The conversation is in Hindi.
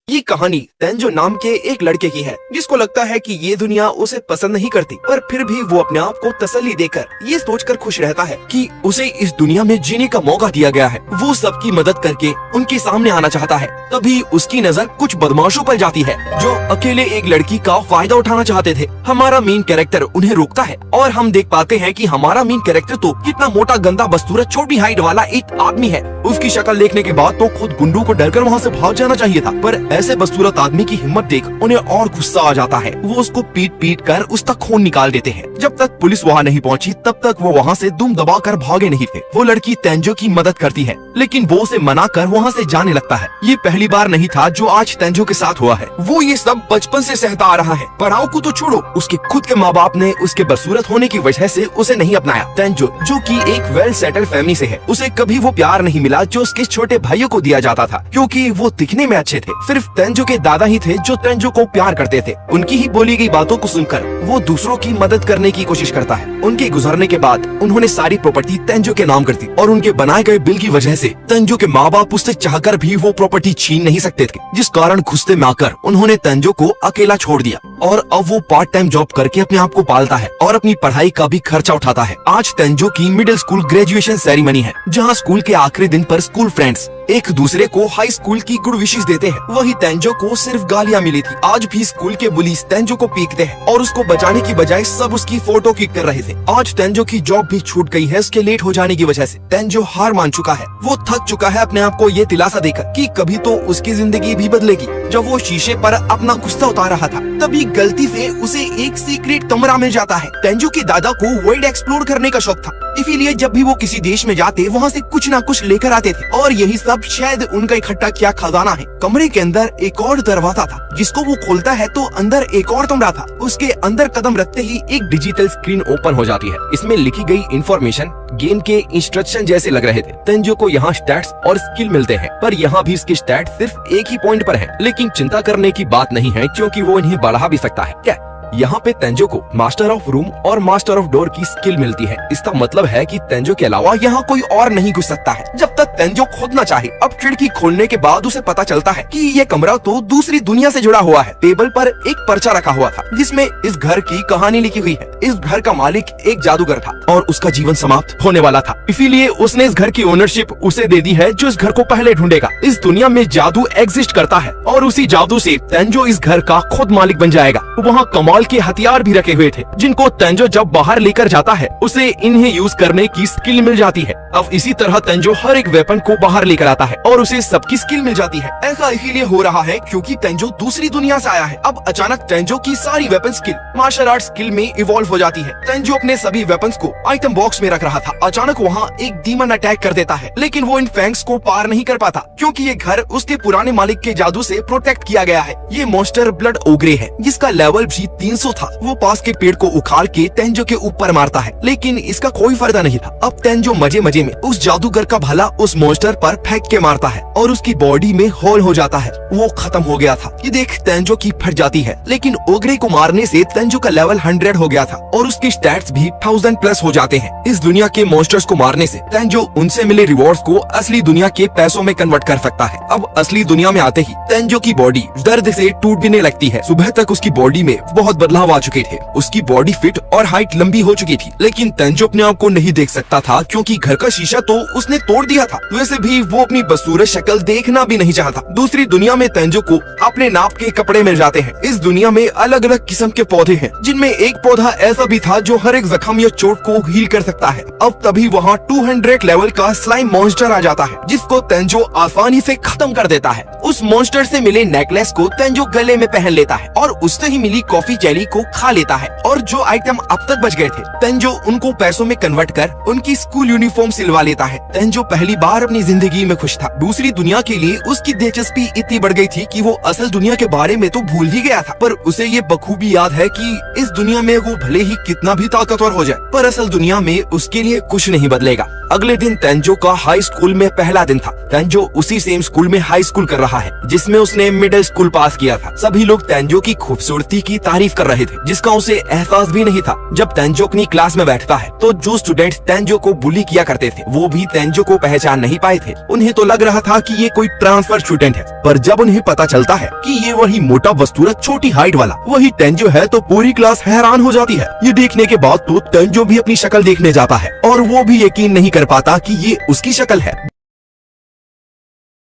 ये कहानी तेंजो नाम के एक लड़के की है जिसको लगता है कि ये दुनिया उसे पसंद नहीं करती, पर फिर भी वो अपने आप को तसल्ली देकर ये सोचकर खुश रहता है कि उसे इस दुनिया में जीने का मौका दिया गया है। वो सबकी मदद करके उनके सामने आना चाहता है। तभी उसकी नजर कुछ बदमाशों पर जाती है जो अकेले एक लड़की का फायदा उठाना चाहते थे। हमारा मेन कैरेक्टर उन्हें रोकता है और हम देख पाते हैं कि हमारा मेन कैरेक्टर तो कितना मोटा गंदा बदसूरत छोटी हाइट वाला एक आदमी है। उसकी शक्ल देखने के बाद तो खुद गुंडू को डरकर वहाँ से भाग जाना चाहिए था, पर ऐसे बदसूरत आदमी की हिम्मत देख उन्हें और गुस्सा आ जाता है। वो उसको पीट पीट कर उसका खून निकाल देते हैं। जब तक पुलिस वहाँ नहीं पहुँची तब तक वो वहाँ से दुम दबा कर भागे नहीं थे। वो लड़की तेंजो की मदद करती है, लेकिन वो उसे मना कर वहाँ से जाने लगता है। ये पहली बार नहीं था जो आज तेंजो के साथ हुआ है। वो ये सब बचपन से सहता आ रहा है। पढ़ाओ को तो छोड़ो, उसके खुद के माँ बाप ने उसके बदसूरत होने की वजह से उसे नहीं अपनाया। तेंजो जो कि एक वेल सेटल्ड फैमिली से है, उसे कभी वो प्यार नहीं मिला जो उसके छोटे भाइयों को दिया जाता था, क्योंकि वो दिखने में अच्छे थे। सिर्फ तेंजो के दादा ही थे जो तेंजो को प्यार करते थे। उनकी ही बोली गई बातों को सुनकर वो दूसरों की मदद करने की कोशिश करता है। उनके गुजरने के बाद उन्होंने सारी प्रॉपर्टी तेंजो के नाम कर दी और उनके बनाए गए बिल की वजह से तेंजो के माँ बाप उससे चाहकर भी वो प्रॉपर्टी छीन नहीं सकते थे, जिस कारण गुस्से में आकर उन्होंने तेंजो को अकेला छोड़ दिया और अब वो पार्ट टाइम जॉब करके अपने आप को पालता है और अपनी पढ़ाई का भी खर्चा उठाता है। आज तेंजो की मिडिल स्कूल ग्रेजुएशन सेरेमनी है, जहाँ स्कूल के आखिरी दिन पर स्कूल फ्रेंड्स एक दूसरे को हाई स्कूल की गुड विशेस देते हैं। वही तेंजो को सिर्फ गालियाँ मिली थी। आज भी स्कूल के बुलीज तेंजो को पीटते हैं और उसको बचाने की बजाय सब उसकी फोटो क्लिक कर रहे थे। आज तेंजो की जॉब भी छूट गई है उसके लेट हो जाने की वजह से। तेंजो हार मान चुका है। वो थक चुका है अपने आप को ये दिलासा देकर कि कभी तो उसकी जिंदगी भी बदलेगी। जब वो शीशे पर अपना गुस्सा उतार रहा था तभी गलती से उसे एक सीक्रेट कमरा मिल जाता है। तेंजो के दादा को वर्ल्ड एक्सप्लोर करने का शौक था, इसीलिए जब भी वो किसी देश में जाते वहाँ से कुछ न कुछ लेकर आते थे और यही सब शायद उनका इकट्ठा किया खजाना है। कमरे के अंदर एक और दरवाजा था जिसको वो खोलता है तो अंदर एक और कमरा था। उसके अंदर कदम रखते ही एक डिजिटल स्क्रीन ओपन हो जाती है। इसमें लिखी गई इंफॉर्मेशन गेम के इंस्ट्रक्शन जैसे लग रहे थे। तेंजो को यहाँ स्टैट्स और स्किल मिलते हैं, पर यहाँ भी इसके स्टैट सिर्फ एक ही पॉइंट पर है। लेकिन चिंता करने की बात नहीं है क्योंकि वो इन्हें बढ़ा भी सकता है। क्या यहाँ पे तेंजो को मास्टर ऑफ रूम और मास्टर ऑफ डोर की स्किल मिलती है। इसका मतलब है कि तेंजो के अलावा यहाँ कोई और नहीं घुस सकता है जब तक तेंजो खुद न चाहे। अब खिड़की खोलने के बाद उसे पता चलता है कि ये कमरा तो दूसरी दुनिया से जुड़ा हुआ है। टेबल पर एक पर्चा रखा हुआ था जिसमें इस घर की कहानी लिखी हुई है। इस घर का मालिक एक जादूगर था और उसका जीवन समाप्त होने वाला था, इसीलिए उसने इस घर की ओनरशिप उसे दे दी है जो इस घर को पहले ढूंढेगा। इस दुनिया में जादू एग्जिस्ट करता है और उसी जादू से तेंजो इस घर का खुद मालिक बन जाएगा। वहाँ कमाल के हथियार भी रखे हुए थे जिनको तेंजो जब बाहर लेकर जाता है उसे इन्हें यूज करने की स्किल मिल जाती है। अब इसी तरह तेंजो हर एक वेपन को बाहर लेकर आता है और उसे सबकी स्किल मिल जाती है। ऐसा इसीलिए हो रहा है क्योंकि तेंजो दूसरी दुनिया से आया है। अब अचानक तेंजो की सारी weapon skill martial art skill में इवॉल्व हो जाती है। तेंजो अपने सभी वेपन्स को आइटम बॉक्स में रख रहा था। अचानक वहाँ एक डीमन अटैक कर देता है, लेकिन वो इन फैंग्स को पार नहीं कर पाता क्योंकि ये घर उसके पुराने मालिक के जादू से प्रोटेक्ट किया गया है। ये मॉन्स्टर ब्लड ओग्रे है जिसका लेवल भी 300 था। वो पास के पेड़ को उखाड़ के तेंजो के ऊपर मारता है, लेकिन इसका कोई फायदा नहीं था। अब तेंजो मजे मजे में उस जादूगर का भाला उस मॉन्स्टर पर फेंक के मारता है और उसकी बॉडी में होल हो जाता है। वो खत्म हो गया था। ये देख तेंजो की फट जाती है, लेकिन ओग्रे को मारने से तेंजो का लेवल 100 हो गया था और उसके स्टैट्स भी 1000 प्लस हो जाते हैं। इस दुनिया के मॉन्स्टर्स को मारने से तेंजो उनसे मिले रिवॉर्ड्स को असली दुनिया के पैसों में कन्वर्ट कर सकता है। अब असली दुनिया में आते ही तेंजो की बॉडी दर्द से टूटने लगती है। सुबह तक उसकी बॉडी में बहुत बदलाव आ चुके थे। उसकी बॉडी फिट और हाइट लंबी हो चुकी थी, लेकिन तेंजो अपने आप को नहीं देख सकता था क्योंकि घर का शीशा तो उसने तोड़ दिया था। वैसे भी वो अपनी बदसूरत शक्ल देखना भी नहीं चाहता। दूसरी दुनिया में तेंजो को अपने नाप के कपड़े मिल जाते हैं। इस दुनिया में अलग अलग किस्म के पौधे हैं, जिनमें एक पौधा ऐसा भी था जो हर एक जख्म या चोट को हील कर सकता है। अब तभी वहाँ 200 लेवल का स्लाइम मॉन्स्टर आ जाता है जिसको तेंजो आसानी से खत्म कर देता है। उस मॉन्स्टर से मिले नेकलेस को तेंजो गले में पहन लेता है और उससे ही मिली कॉफी जेली को खा लेता है और जो आइटम अब तक बच गए थे तेंजो उनको पैसों में कन्वर्ट कर उनकी स्कूल यूनिफॉर्म सिलवा लेता है। तेंजो पहली बार अपनी जिंदगी में खुश था। दूसरी दुनिया के लिए उसकी दिलचस्पी इतनी बढ़ गई थी कि वो असल दुनिया के बारे में तो भूल ही गया था, पर उसे ये बखूबी याद है कि इस दुनिया में वो भले ही कितना भी ताकतवर हो जाए, पर असल दुनिया में उसके लिए कुछ नहीं बदलेगा। अगले दिन तेंजो का हाई स्कूल में पहला दिन था। तेंजो उसी सेम स्कूल में हाई स्कूल कर रहा है जिसमें उसने मिडिल स्कूल पास किया था। सभी लोग तेंजो की खूबसूरती की तारीफ कर रहे थे, जिसका उसे एहसास भी नहीं था। जब तेंजो अपनी क्लास में बैठता है तो जो स्टूडेंट तेंजो को बुली किया करते थे वो भी तेंजो को पहचान नहीं पाए थे। उन्हें तो लग रहा था कि ये कोई ट्रांसफर स्टूडेंट है, पर जब उन्हें पता चलता है कि ये वही मोटा वस्तुरत छोटी हाइट वाला वही तेंजो है तो पूरी क्लास हैरान हो जाती है। ये देखने के बाद तो तेंजो भी अपनी शक्ल देखने जाता है और वो भी यकीन नहीं कर पाता कि ये उसकी शक्ल है।